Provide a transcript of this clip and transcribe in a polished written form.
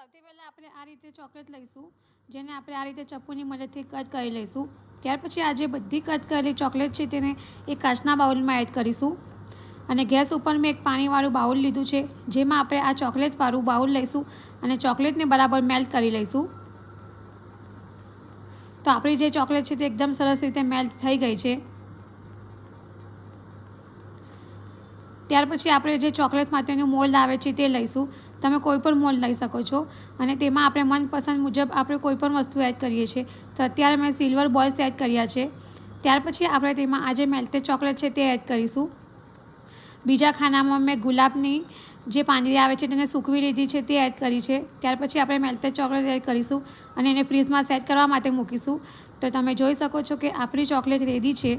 સૌથી પહેલાં આપણે આ રીતે ચોકલેટ લઈશું, જેને આપણે આ રીતે ચપ્પુની મદદથી કટ કરી લઈશું. ત્યાર પછી આ જે બધી કટ કરેલી ચોકલેટ છે તેને એક કાચના બાઉલમાં એડ કરીશું. અને ગેસ ઉપર મેં એક પાણીવાળું બાઉલ લીધું છે, જેમાં આપણે આ ચોકલેટવાળું બાઉલ લઈશું અને ચોકલેટને બરાબર મેલ્ટ કરી લઈશું. તો આપણી જે ચોકલેટ છે તે એકદમ સરસ રીતે મેલ્ટ થઈ ગઈ છે. ત્યાર પછી આપણે જે ચોકલેટ માટેનું મોલ્ડ આવે છે તે લઈશું. તમે કોઈ પણ મોલ્ડ લઈ શકો છો અને તેમાં આપણે મનપસંદ મુજબ આપણે કોઈ પણ વસ્તુ એડ કરીએ છીએ. તો અત્યારે મેં સિલ્વર બોલ્સ એડ કર્યા છે. ત્યાર પછી આપણે તેમાં આ જે મેલ્ટેડ ચોકલેટ છે તે એડ કરીશું. બીજા ખાનામાં મેં ગુલાબની જે પાંદડી આવે છે તેને સૂકવી લીધી છે તે એડ કરી છે. ત્યાર પછી આપણે મેલ્ટેડ ચોકલેટ એડ કરીશું અને એને ફ્રીઝમાં સેટ કરવા માટે મૂકીશું. તો તમે જોઈ શકો છો કે આપણી ચોકલેટ રેડી છે.